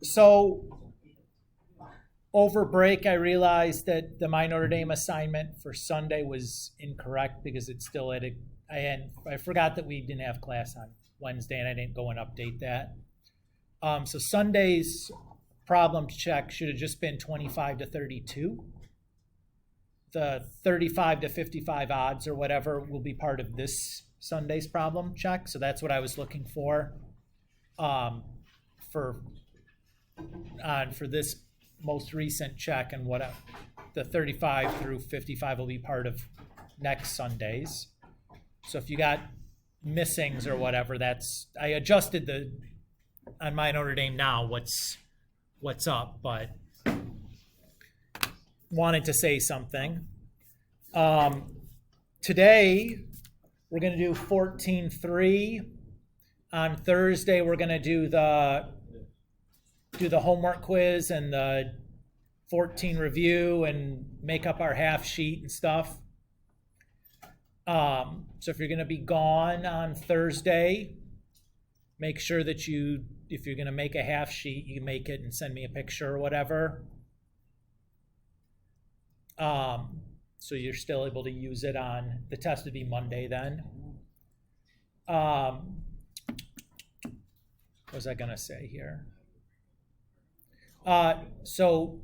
So over break, I realized that the My Notre Dame assignment for Sunday was incorrect because it's still I forgot that we didn't have class on Wednesday and I didn't go and update that. So Sunday's problem check should have just been 25 to 32. The 35 to 55 odds or whatever will be part of this Sunday's problem check. So that's what I was looking for this most recent check, and what the 35 through 55 will be part of next Sunday's. So if you got missings or whatever, I adjusted on My Notre Dame now what's up, but wanted to say something. Today we're going to do 14.3. On Thursday we're going to do the homework quiz and the 14 review and make up our half sheet and stuff. So if you're going to be gone on Thursday, make sure that if you're going to make a half sheet, you make it and send me a picture or whatever. So you're still able to use it on the test. Would be Monday then. What was I going to say here? So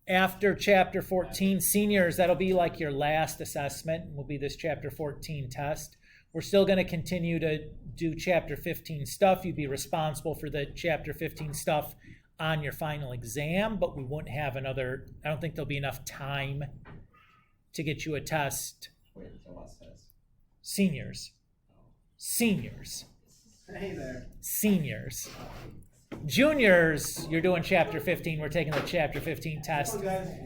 after chapter 14, seniors, that'll be like your last assessment, will be this chapter 14 test. We're still going to continue to do chapter 15 stuff. You'd be responsible for the chapter 15 stuff on your final exam, but we won't have I don't think there'll be enough time to get you a test. Wait, the last test. Seniors. Hey there. Seniors. Juniors, you're doing chapter 15. We're taking the chapter 15 test.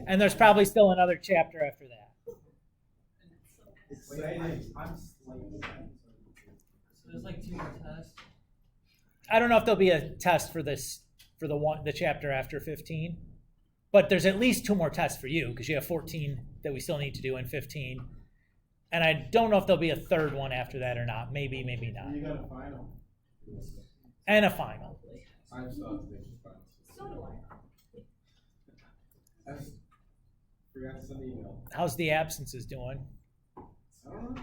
And there's probably still another chapter after that. Exciting. So there's like 2 more tests. I don't know if there'll be a test for the chapter after 15, but there's at least 2 more tests for you because you have 14 that we still need to do in 15. And I don't know if there'll be a third one after that or not. Maybe not. You got a final. And a final. I'm still taking finals. So do I. I forgot to send the email. How's the absences doing? I don't know.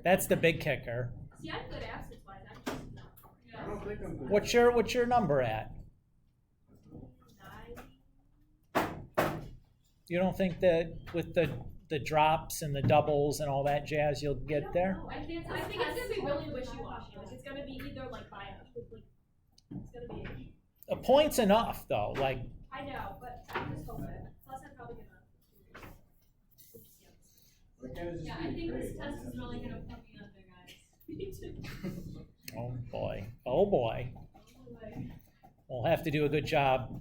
That's the big kicker. See, I'm good absence wise. I don't think I'm good. What's your number at? 9. You don't think that with the drops and the doubles and all that jazz you'll get there? No, I think it's gonna be really wishy-washy. Like it's gonna be either like it's gonna be. A point's enough though. Like I know, but I'm just hoping. Plus, I'm probably gonna. Yeah, I think this test is really gonna put me under, guys. Me too. oh boy. We'll have to do a good job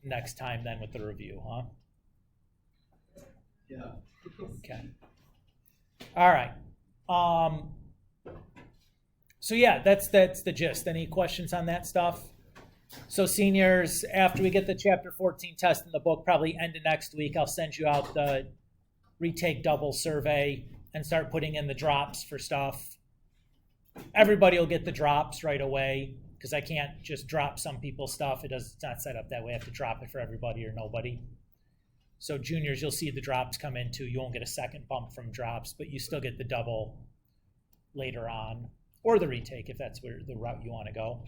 next time then with the review, huh? Yeah. Okay. All right. So yeah, that's the gist. Any questions on that stuff? So seniors, after we get the chapter 14 test in the book, probably end of next week, I'll send you out the retake double survey and start putting in the drops for stuff. Everybody will get the drops right away because I can't just drop some people's stuff. It's not set up that way. I have to drop it for everybody or nobody. So juniors, you'll see the drops come in too. You won't get a second bump from drops, but you still get the double later on, or the retake if that's where the route you want to go.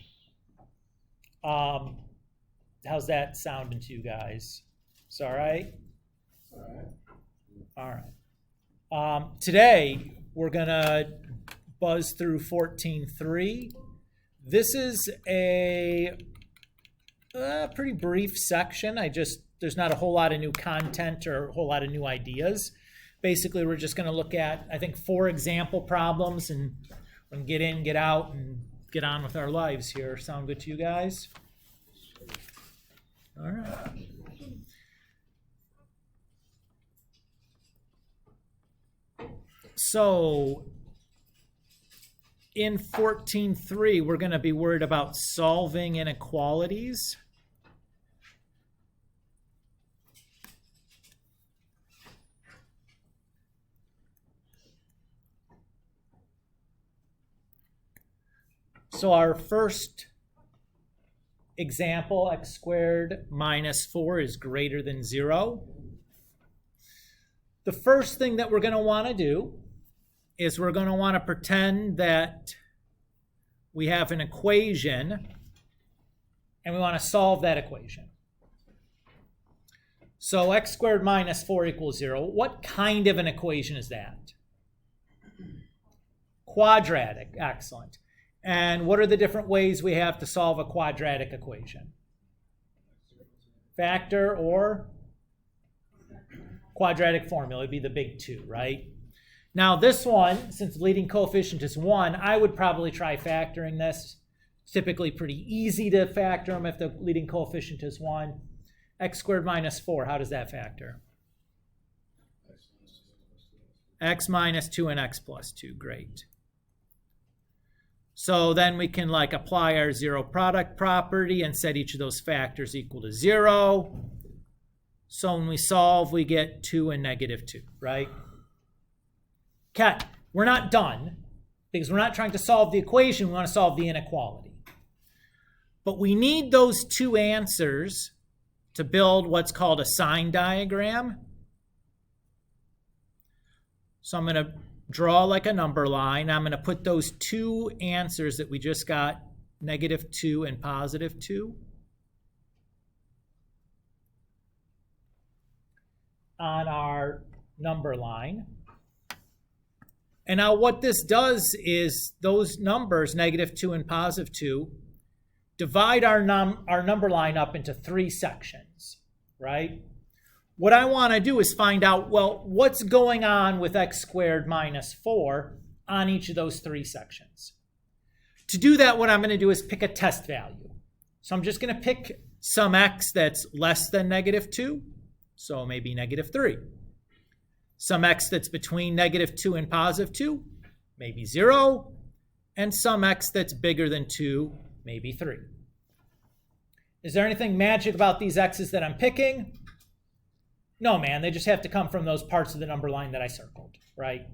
How's that sounding to you guys? It's all right? All right. Today, we're going to buzz through 14.3. This is a pretty brief section. There's not a whole lot of new content or a whole lot of new ideas. Basically, we're just going to look at, I think, 4 example problems and get in, get out, and get on with our lives here. Sound good to you guys? All right. So, in 14.3, we're going to be worried about solving inequalities. So our first example, x squared minus 4 is greater than 0. The first thing that we're going to want to do is we're going to want to pretend that we have an equation and we want to solve that equation. So x squared minus 4 equals 0. What kind of an equation is that? Quadratic. Excellent. And what are the different ways we have to solve a quadratic equation? Factor or quadratic formula would be the big two, right? Now this one, since the leading coefficient is 1, I would probably try factoring this. It's typically pretty easy to factor them if the leading coefficient is 1. X squared minus 4, how does that factor? X minus 2 and x plus 2, great. So then we can apply our zero product property and set each of those factors equal to 0. So when we solve, we get 2 and negative 2, right? Okay, we're not done because we're not trying to solve the equation. We want to solve the inequality. But we need those two answers to build what's called a sign diagram. So I'm going to draw a number line. I'm going to put those two answers that we just got, negative 2 and positive 2, on our number line. And now what this does is those numbers, negative 2 and positive 2, divide our number line up into 3 sections, right? What I want to do is find out, well, what's going on with x squared minus 4 on each of those 3 sections. To do that, what I'm going to do is pick a test value. So I'm just going to pick some x that's less than negative 2, so maybe negative 3. Some x that's between negative 2 and positive 2, maybe 0. And some x that's bigger than 2, maybe 3. Is there anything magic about these x's that I'm picking? No, man, they just have to come from those parts of the number line that I circled, right?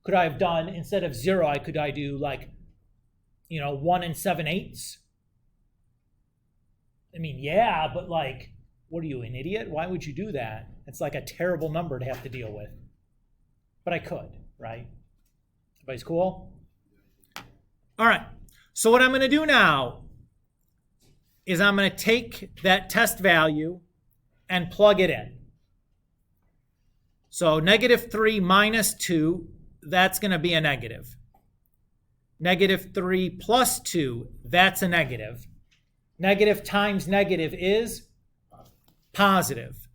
Could I have done, instead of 0, could I do 1 and 7/8? I mean, yeah, but what are you, an idiot? Why would you do that? It's a terrible number to have to deal with. But I could, right? Everybody's cool? All right, so what I'm going to do now is I'm going to take that test value and plug it in. So negative 3 minus 2, that's going to be a negative. Negative 3 plus 2, that's a negative. Negative times negative is positive.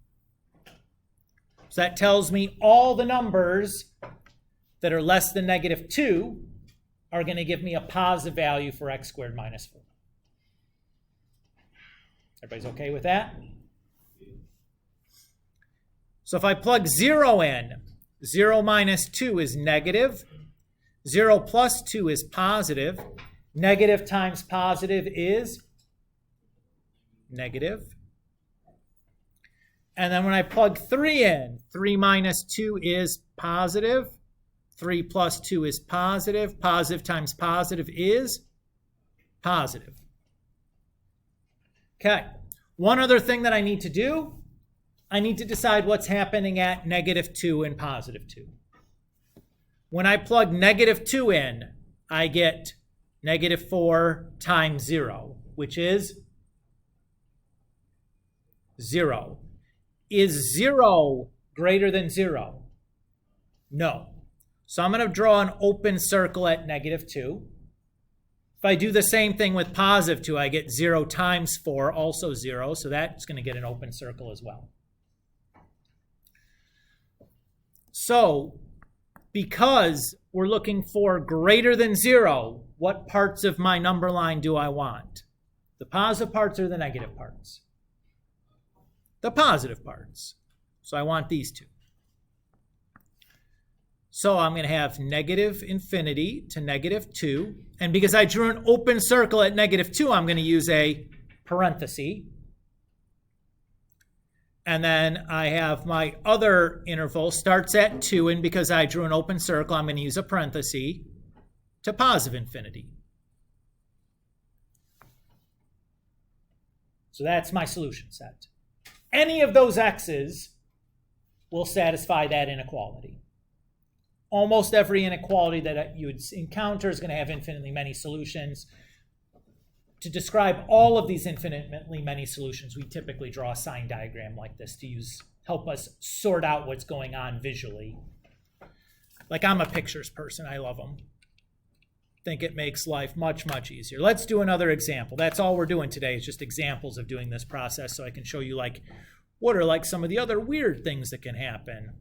So that tells me all the numbers that are less than negative 2 are going to give me a positive value for x squared minus 4. Everybody's okay with that? So if I plug 0 in, 0 minus 2 is negative. 0 plus 2 is positive. Negative times positive is negative. And then when I plug 3 in, 3 minus 2 is positive. 3 plus 2 is positive. Positive times positive is positive. Okay. One other thing that I need to do, I need to decide what's happening at negative 2 and positive 2. When I plug negative 2 in, I get negative 4 times 0, which is 0. Is 0 greater than 0? No. So I'm going to draw an open circle at negative 2. If I do the same thing with positive 2, I get 0 times 4, also 0. So that's going to get an open circle as well. So because we're looking for greater than 0, what parts of my number line do I want? The positive parts or the negative parts? The positive parts. So I want these two. So I'm going to have negative infinity to negative 2. And because I drew an open circle at negative 2, I'm going to use a parenthesis. And then I have my other interval starts at 2. And because I drew an open circle, I'm going to use a parenthesis to positive infinity. So that's my solution set. Any of those x's will satisfy that inequality. Almost every inequality that you would encounter is going to have infinitely many solutions. To describe all of these infinitely many solutions, we typically draw a sign diagram like this to help us sort out what's going on visually. Like, I'm a pictures person. I love them. Think it makes life much, much easier. Let's do another example. That's all we're doing today is just examples of doing this process so I can show you like what are like some of the other weird things that can happen.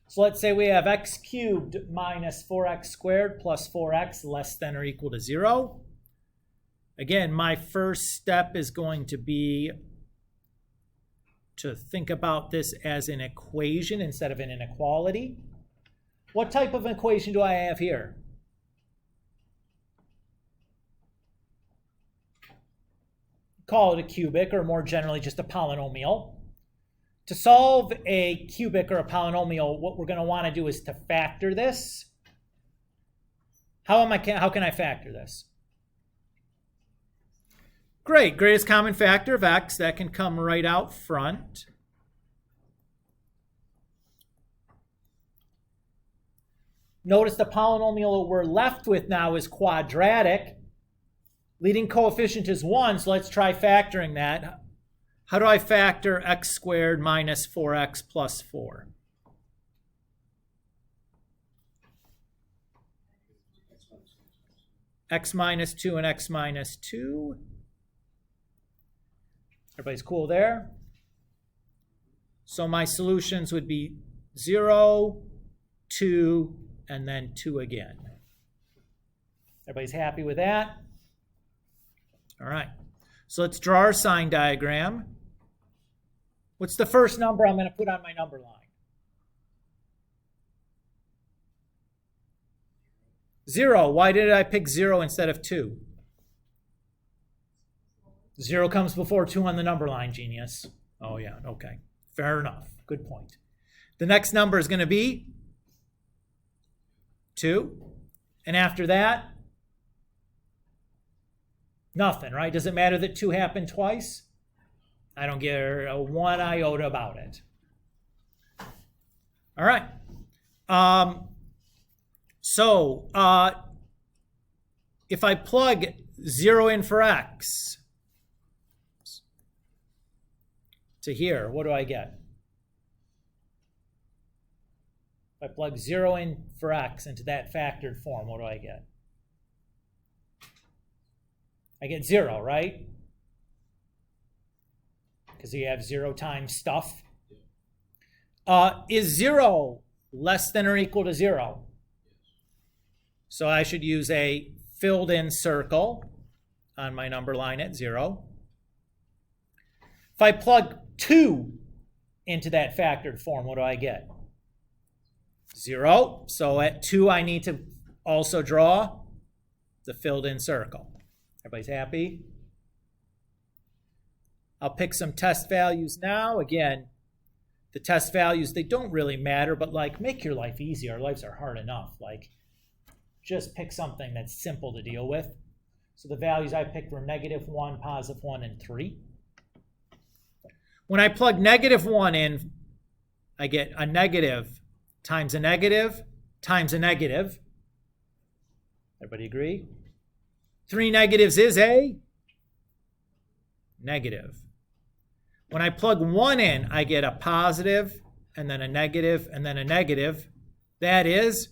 So let's say we have x cubed minus 4x squared plus 4x less than or equal to 0. Again, my first step is going to be to think about this as an equation instead of an inequality. What type of equation do I have here? Call it a cubic, or more generally just a polynomial. To solve a cubic or a polynomial, what we're going to want to do is to factor this. How can I factor this? Great, greatest common factor of x, that can come right out front. Notice the polynomial we're left with now is quadratic. Leading coefficient is 1, so let's try factoring that. How do I factor x squared minus 4x plus 4? X minus 2 and x minus 2. Everybody's cool there? So my solutions would be 0, 2, and then 2 again. Everybody's happy with that? All right. So let's draw our sign diagram. What's the first number I'm going to put on my number line? 0. Why did I pick 0 instead of 2? 0 comes before 2 on the number line, genius. Oh, yeah, okay. Fair enough. Good point. The next number is going to be 2. And after that, nothing, right? Does it matter that 2 happened twice? I don't care a 1 iota about it. All right. So if I plug 0 in for x to here, what do I get? If I plug 0 in for x into that factored form, what do I get? I get 0, right? Because you have 0 times stuff. Is 0 less than or equal to 0? So I should use a filled in circle on my number line at 0. If I plug 2 into that factored form, what do I get? 0. So at 2, I need to also draw the filled in circle. Everybody's happy? I'll pick some test values now. Again, the test values, they don't really matter, but like, make your life easy. Our lives are hard enough. Like, just pick something that's simple to deal with. So the values I picked were -1, +1, and 3. When I plug -1 in, I get a negative times a negative times a negative. Everybody agree? 3 negatives is a negative. When I plug 1 in, I get a positive, and then a negative, and then a negative. That is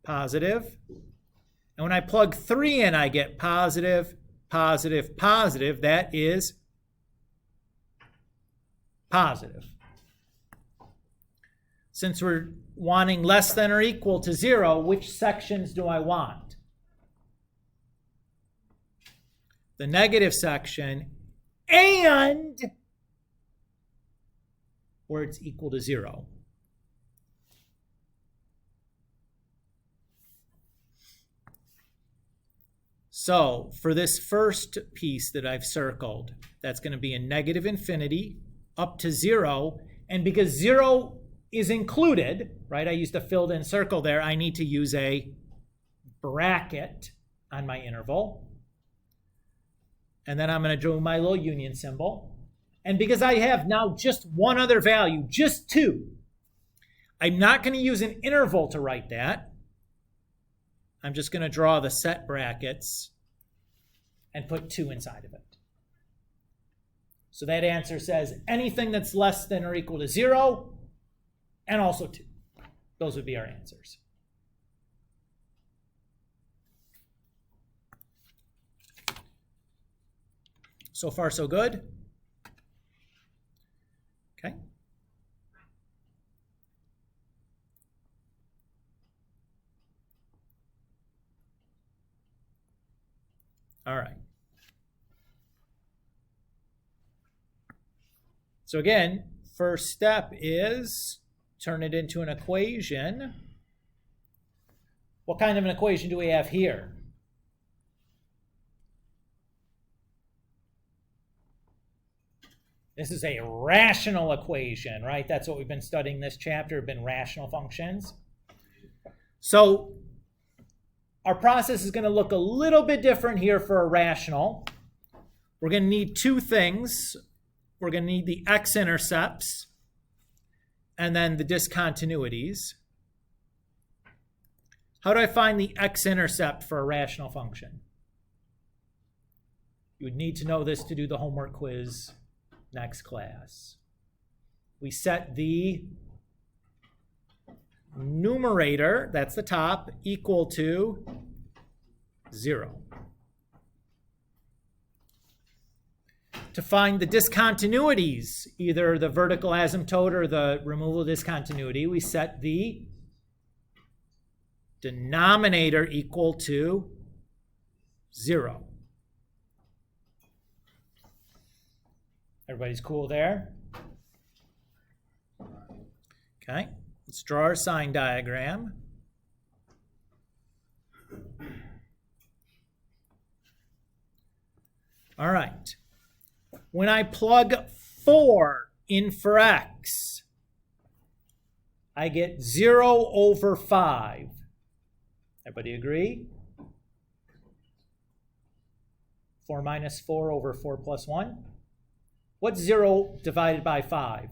positive. And when I plug 3 in, I get positive, positive, positive. That is positive. Since we're wanting less than or equal to 0, which sections do I want? The negative section and where it's equal to 0. So for this first piece that I've circled, that's going to be a negative infinity up to 0, And because 0 is included, right, I used a filled in circle there, I need to use a bracket on my interval. And then I'm going to do my little union symbol. And because I have now just one other value, just 2, I'm not going to use an interval to write that. I'm just going to draw the set brackets and put 2 inside of it. So that answer says anything that's less than or equal to 0 and also 2. Those would be our answers. So far, so good. Okay. All right. So again, first step is turn it into an equation. What kind of an equation do we have here? This is a rational equation, right? That's what we've been studying this chapter, have been rational functions. So our process is going to look a little bit different here for a rational. We're going to need 2 things. We're going to need the x-intercepts and then the discontinuities. How do I find the x-intercept for a rational function? You would need to know this to do the homework quiz next class. We set the numerator, that's the top, equal to 0. To find the discontinuities, either the vertical asymptote or the removal discontinuity, we set the denominator equal to 0. Everybody's cool there? Okay, let's draw our sign diagram. All right. When I plug 4 in for x, I get 0 over 5. Everybody agree? 4 minus 4 over 4 plus 1. What's 0 divided by 5?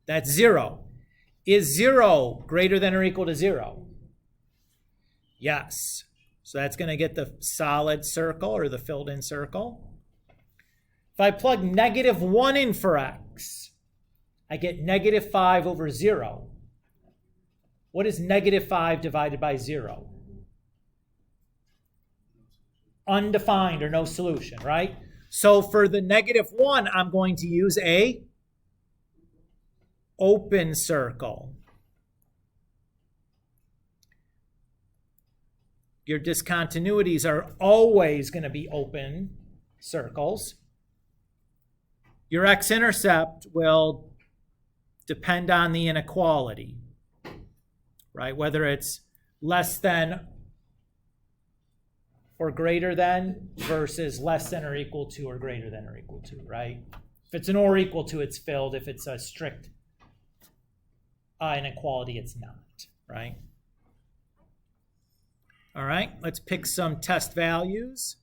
That's 0. Is 0 greater than or equal to 0? Yes. So that's going to get the solid circle or the filled in circle. If I plug negative 1 in for x, I get negative 5 over 0. What is negative 5 divided by 0? Undefined or no solution, right? So for the negative 1, I'm going to use a open circle. Your discontinuities are always going to be open circles. Your x-intercept will depend on the inequality, right? Whether it's less than or greater than versus less than or equal to or greater than or equal to, right? If it's an or equal to, it's filled. If it's a strict inequality, it's not, right? All right, let's pick some test values.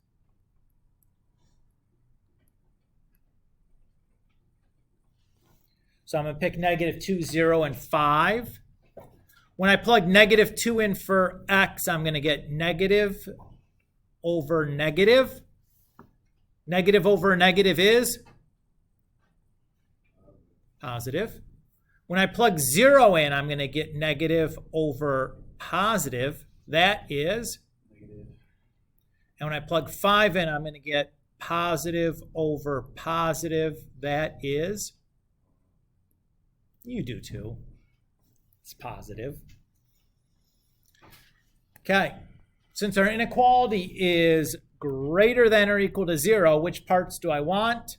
So I'm going to pick negative 2, 0, and 5. When I plug negative 2 in for x, I'm going to get negative over negative. Negative over negative is positive. When I plug 0 in, I'm going to get negative over positive. That is negative. And when I plug 5 in, I'm going to get positive over positive. That is, you do too. It's positive. Okay. Since our inequality is greater than or equal to 0, which parts do I want?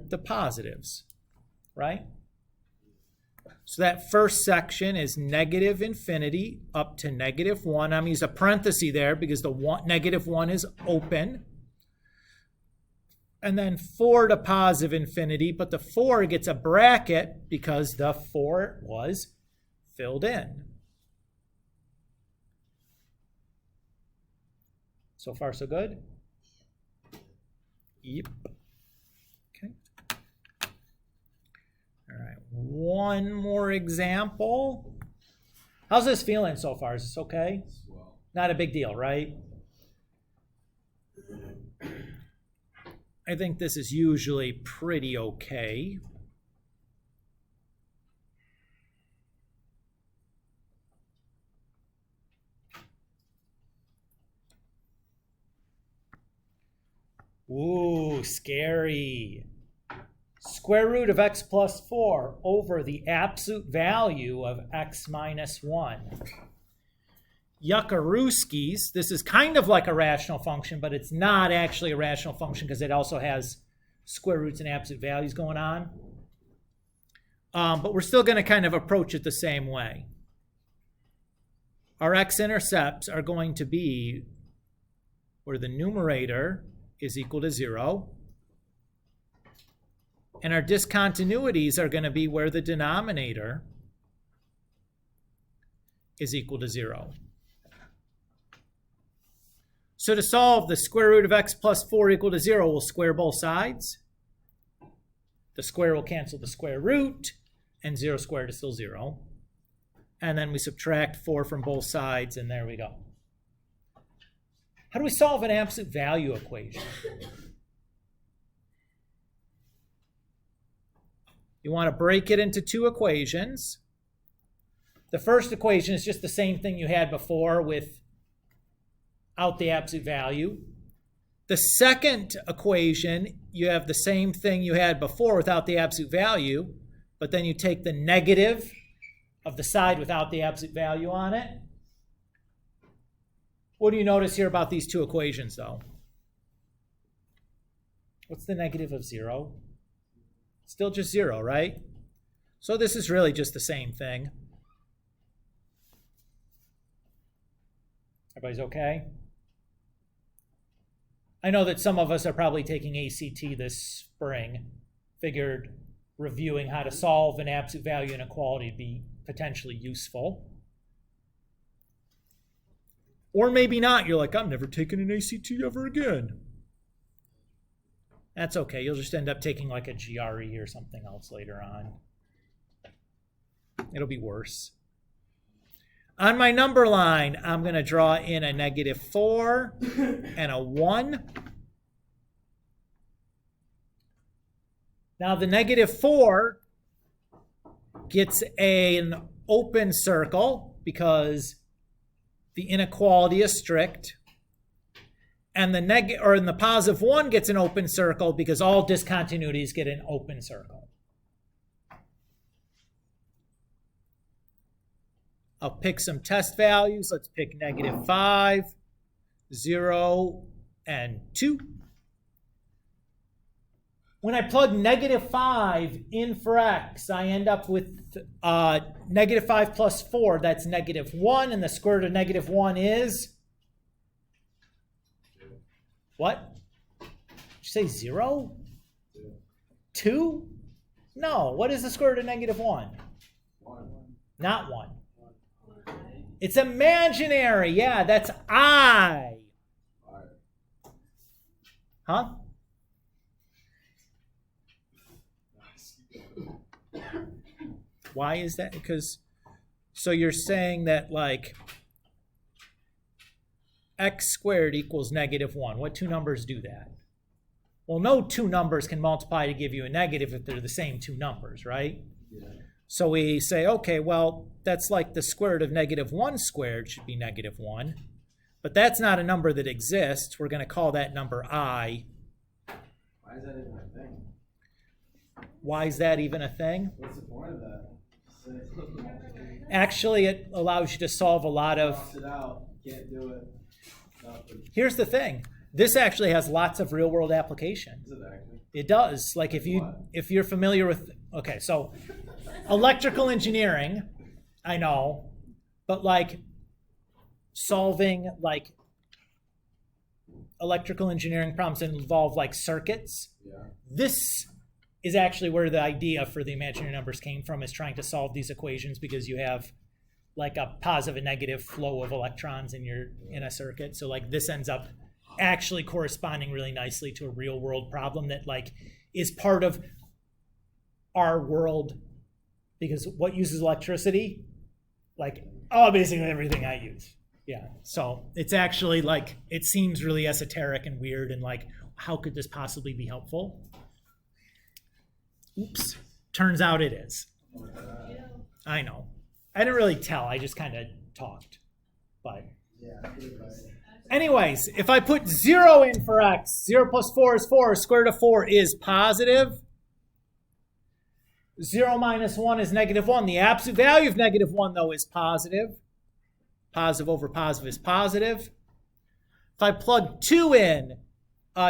The positives, right? So that first section is negative infinity up to -1. I'm going to use a parenthesis there because the -1 is open. And then 4 to positive infinity, but the 4 gets a bracket because the 4 was filled in. So far, so good? Yep. Okay. All right, one more example. How's this feeling so far? Is this okay? Swell. Not a big deal, right? I think this is usually pretty okay. Ooh, scary. Square root of x plus 4 over the absolute value of x minus 1. Yuckarooskies. This is kind of like a rational function, but it's not actually a rational function because it also has square roots and absolute values going on. But we're still going to kind of approach it the same way. Our x-intercepts are going to be where the numerator is equal to 0. And our discontinuities are going to be where the denominator is equal to 0. So to solve the square root of x plus 4 equal to 0, we'll square both sides. The square will cancel the square root, and 0 squared is still 0. And then we subtract 4 from both sides, and there we go. How do we solve an absolute value equation? You want to break it into two equations. The first equation is just the same thing you had before without the absolute value. The second equation, you have the same thing you had before without the absolute value, but then you take the negative of the side without the absolute value on it. What do you notice here about these two equations, though? What's the negative of 0? Still just 0, right? So this is really just the same thing. Everybody's okay? I know that some of us are probably taking ACT this spring. Figured reviewing how to solve an absolute value inequality would be potentially useful. Or maybe not. You're like, I'm never taking an ACT ever again. That's okay. You'll just end up taking like a GRE or something else later on. It'll be worse. On my number line, I'm going to draw in a -4 and a 1. Now the -4 gets an open circle because the inequality is strict. And the positive 1 gets an open circle because all discontinuities get an open circle. I'll pick some test values. Let's pick -5, 0, and 2. When I plug -5 in for x, I end up with -5 plus 4. That's -1, and the square root of -1 is what? Did you say 0? 2? No. What is the square root of -1? 1. Not 1. It's imaginary. Yeah, that's I. Huh? Why is that? Because, so you're saying that like x squared equals -1. What two numbers do that? Well, no two numbers can multiply to give you a negative if they're the same two numbers, right? Yeah. So we say, okay, well, that's like the square root of -1 squared should be -1. But that's not a number that exists. We're going to call that number I. Why is that even a thing? Why is that even a thing? What's the point of that? Actually, it allows you to solve a lot of... Cross it out. Can't do it. Nothing. Here's the thing. This actually has lots of real-world application. Is it actually? It does. Like if What? you're familiar with... Okay, so electrical engineering, I know, but like solving like electrical engineering problems that involve like circuits. Yeah. This is actually where the idea for the imaginary numbers came from, is trying to solve these equations because you have like a positive and negative flow of electrons in a circuit. So like this ends up actually corresponding really nicely to a real world problem that like is part of our world, because what uses electricity? Like, oh, basically everything I use. Yeah. So it's actually like, it seems really esoteric and weird and like, how could this possibly be helpful? Oops. Turns out it is. I know. I didn't really tell. I just kind of talked. But Yeah. anyways, if I put 0 in for x, 0 plus 4 is 4. Square root of 4 is positive. 0 minus 1 is negative 1. The absolute value of negative 1, though, is positive. Positive over positive is positive. If I plug 2 in,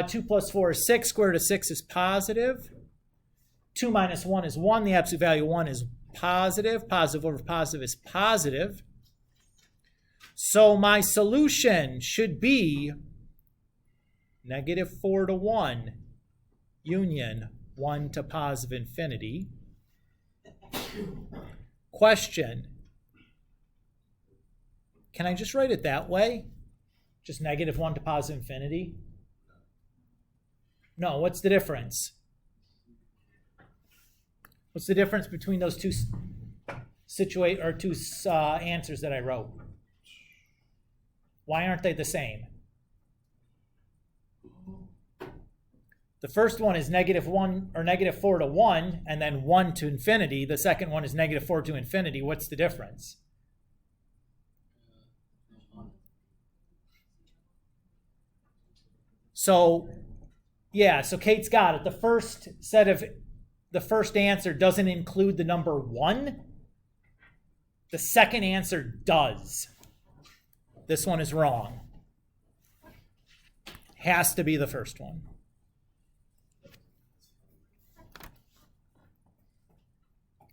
2 plus 4 is 6. Square root of 6 is positive. 2 minus 1 is 1. The absolute value of 1 is positive. Positive over positive is positive. So my solution should be negative 4 to 1 union 1 to positive infinity. Question. Can I just write it that way? Just negative 1 to positive infinity? No, what's the difference? What's the difference between those two answers that I wrote? Why aren't they the same? The first one is negative 1 or negative 4 to 1 and then 1 to infinity. The second one is negative 4 to infinity. What's the difference? So, yeah, so Kate's got it. The first answer doesn't include the number 1. The second answer does. This one is wrong. Has to be the first one.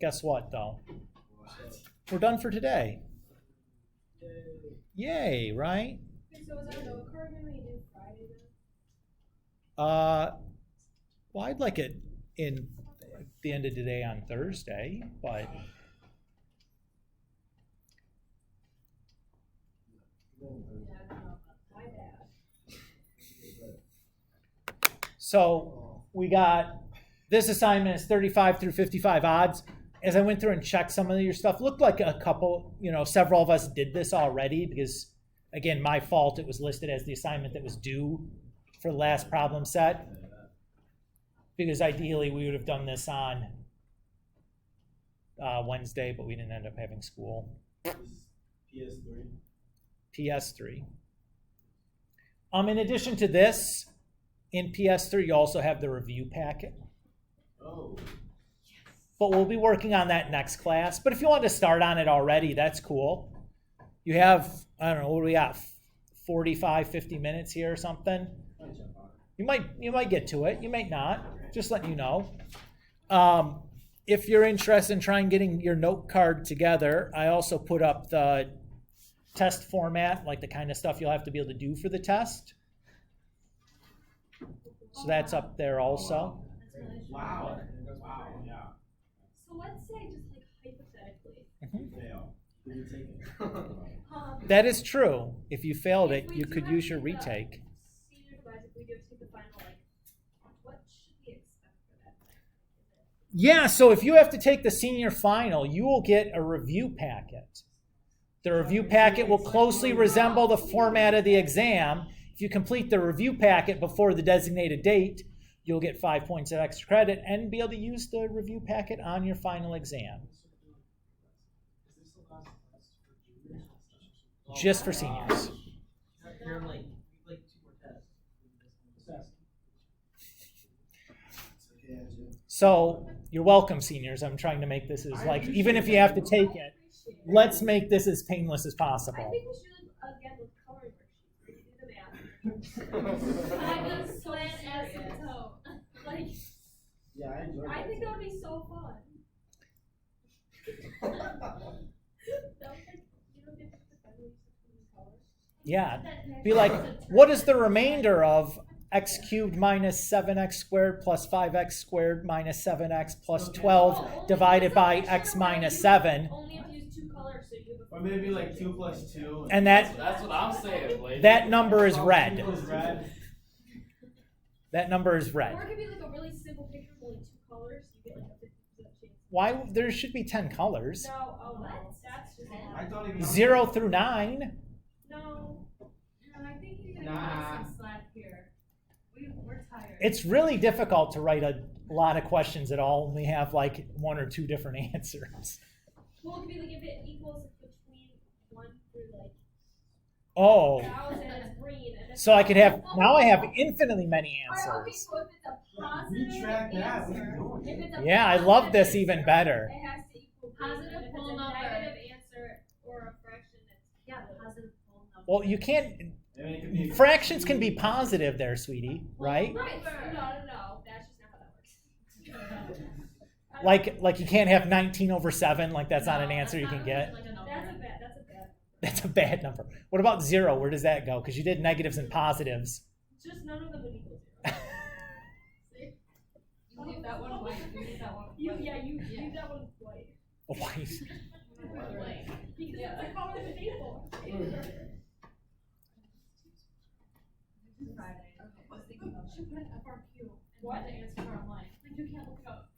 Guess what, though? We're done for today. Yay, right? So is that note card when we do Friday then? Well, I'd like it in the end of the day on Thursday, but My bad. so we got this assignment is 35 through 55 odds. As I went through and checked some of your stuff, looked like a couple, several of us did this already because, again, my fault. It was listed as the assignment that was due for the last problem set. Because ideally we would have done this on Wednesday, but we didn't end up having school. PS3. PS3. In addition to this, in PS3 you also have the review packet. Oh. But we'll be working on that next class. But if you want to start on it already, that's cool. You have, I don't know, what do we got? 45, 50 minutes here or something? You might get to it. You might not. Just letting you know. If you're interested in trying getting your note card together, I also put up the test format, like the kind of stuff you'll have to be able to do for the test. So that's up there also. Wow. Wow. Yeah. So let's say just like hypothetically. Fail. Will you take it? That is true. If you failed it, If we you do could have use your to retake. Senior advice, if we do take the final, like, what should we expect for that? Yeah, so if you have to take the senior final, you will get a review packet. The review packet will closely resemble the format of the exam. If you complete the review packet before the designated date, you'll get 5 points of extra credit and be able to use the review packet on your final exam. Just for seniors. You're like 2 more tests. So you're welcome, seniors. I'm trying to make this as like, even if you have to take it, let's make this as painless as I possible. think we should, again, with coloring worksheets, where you do the math. I just slant asymptote. Like, Yeah, I enjoyed I that. think that would be so fun. Yeah, be like, what is the remainder of x cubed minus 7x squared plus 5x squared minus 7x plus 12 divided by x minus 7? Only if you use two colors, so you have a. Or maybe like 2 plus 2. And that That's what I'm saying, lady. that number is red. Equals red. That number is Or red. it could be like a really simple picture with only two colors. You get like a 50% chance. Why? There should be 10 colors. No, oh, what? That's just. I don't even know. 0 through 9. No. I think you're gonna Nah. get some slack here. We're tired. It's really difficult to write a lot of questions that all only have like 1 or 2 different answers. Well, it could be like if it equals between 1 through like Oh, 1,000 and it's green. And it's so I could have, now I have infinitely many Alright, okay, answers. so if it's a positive Retract that. What are you answer, doing? if it's a Yeah, I love this even better. It has to equal green. Positive And if whole it's a number. negative answer or a fraction that's yeah, positive whole number. Well, you can't, I mean, it could be fractions can be positive there, sweetie, right? Right. No. That's just not how that works. Like you can't have 19 over 7, like that's not an answer you can get. Like a number. That's a bad. That's a bad number. What about 0? Where does that go? Because you did negatives and positives. Just none of them would equal 0. You leave that one away. You leave that one. You leave that one white. White. Because it's the color of the table. Friday. Okay. Let's think about it. Should put an FRQ. What? The answer for online. Like you can't look it up.